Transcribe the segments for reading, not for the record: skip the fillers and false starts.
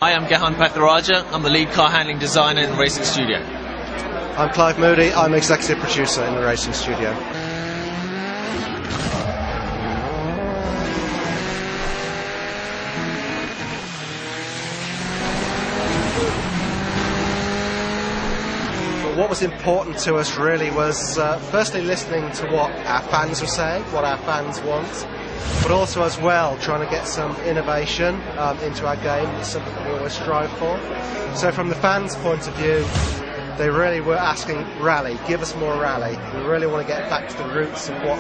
Hi, I'm Gahan Patharaja. I'm the lead car handling designer in the racing studio. I'm Clive Moody. I'm executive producer in the racing studio. What was important to us really was firstly listening to what our fans were saying, what our fans want, but also as well trying to get some innovation into our game. It's something that we always strive for. So from the fans' point of view, they really were asking rally, give us more rally. We really want to get back to the roots of what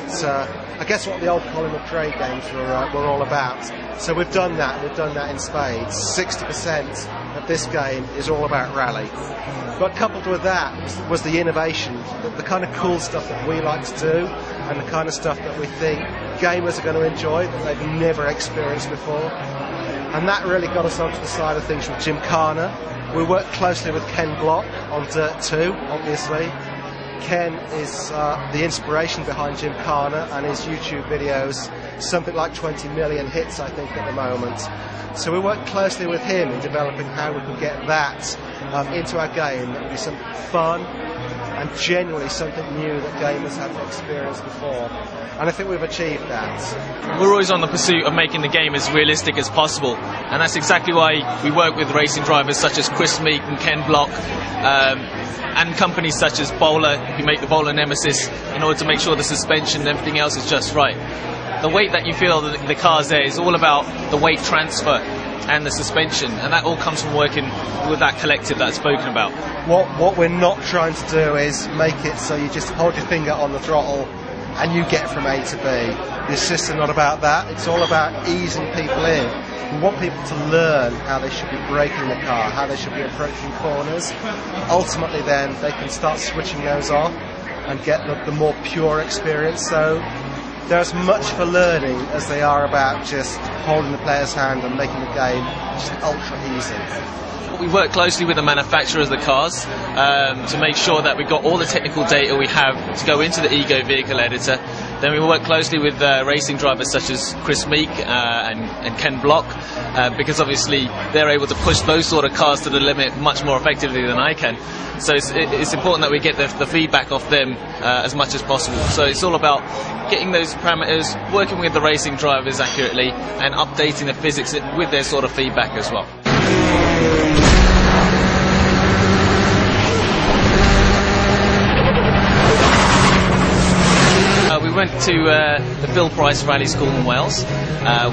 what the old Kolejny games were all about. So we've done that in spades. 60% of this game is all about rally. But coupled with that was the innovation, the kind of cool stuff that we like to do, and the kind of stuff that we think gamers are going to enjoy that they've never experienced before. And that really got us onto the side of things with Gymkhana. We worked closely with Ken Block on DiRT, obviously. Ken is the inspiration behind Gymkhana, and his YouTube videos, something like 20 million hits, I think, at the moment. So we worked closely with him in developing how we could get that into our game. That would be something fun and genuinely something new that gamers haven't experienced before. And I think we've achieved that. We're always on the pursuit of making the game as realistic as possible, and that's exactly why we work with racing drivers such as Chris Meek and Ken Block, and companies such as Bowler, who make the Bowler Nemesis, in order to make sure the suspension and everything else is just right. The weight that you feel that the car's there is all about the weight transfer and the suspension, and that all comes from working with that collective that's spoken about. What we're not trying to do is make it so you just hold your finger on the throttle and you get from A to B. This system not about that. It's all about easing people in. We want people to learn how they should be braking the car, how they should be approaching corners. Ultimately then they can start switching those off and get the more pure experience. So they're as much for learning as they are about just holding the player's hand and making the game just ultra easy. We work closely with the manufacturers of the cars to make sure that we've got all the technical data we have to go into the Ego vehicle editor. Then we work closely with racing drivers such as Chris Meek and Ken Block, because obviously they're able to push those sort of cars to the limit much more effectively than I can. So it's important that we get the feedback off them as much as possible. So it's all about getting those parameters, working with the racing drivers accurately, and updating the physics with their sort of feedback as well. We went to the Phil Price Rally School in Wales. We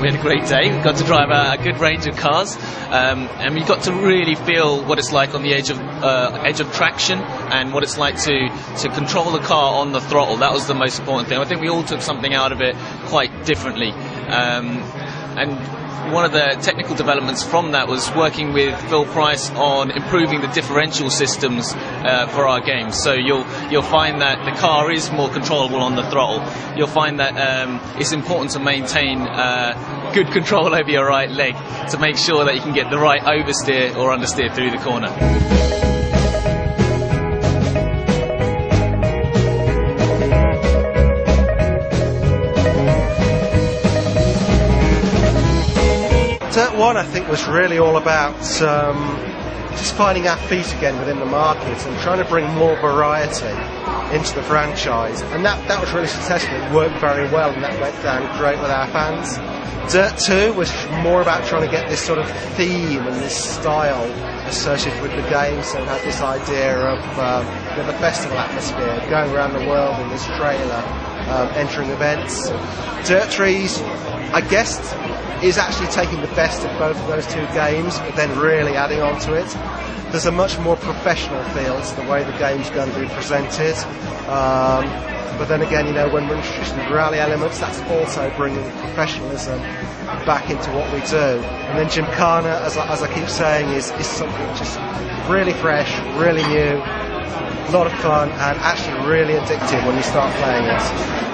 had a great day. We got to drive a good range of cars, and we got to really feel what it's like on the edge of traction, and what it's like to control the car on the throttle. That was the most important thing. I think we all took something out of it quite differently. And one of the technical developments from that was working with Phil Price on improving the differential systems for our games. So you'll find that the car is more controllable on the throttle. You'll find that it's important to maintain good control over your right leg to make sure that you can get the right oversteer or understeer through the corner. DiRT 1, I think, was really all about just finding our feet again within the market and trying to bring more variety into the franchise. And that was really successful. It worked very well, and that went down great with our fans. DiRT 2 was more about trying to get this sort of theme and this style associated with the game. So it had this idea of the festival atmosphere, going around the world in this trailer, entering events. DiRT 3's, I guess, is actually taking the best of both of those two games, but then really adding on to it. There's a much more professional feel to the way the game's going to be presented. But then again, when we're introducing the rally elements, that's also bringing professionalism back into what we do. And then Gymkhana, as I keep saying, is something just really fresh, really new, a lot of fun, and actually really addictive when you start playing it.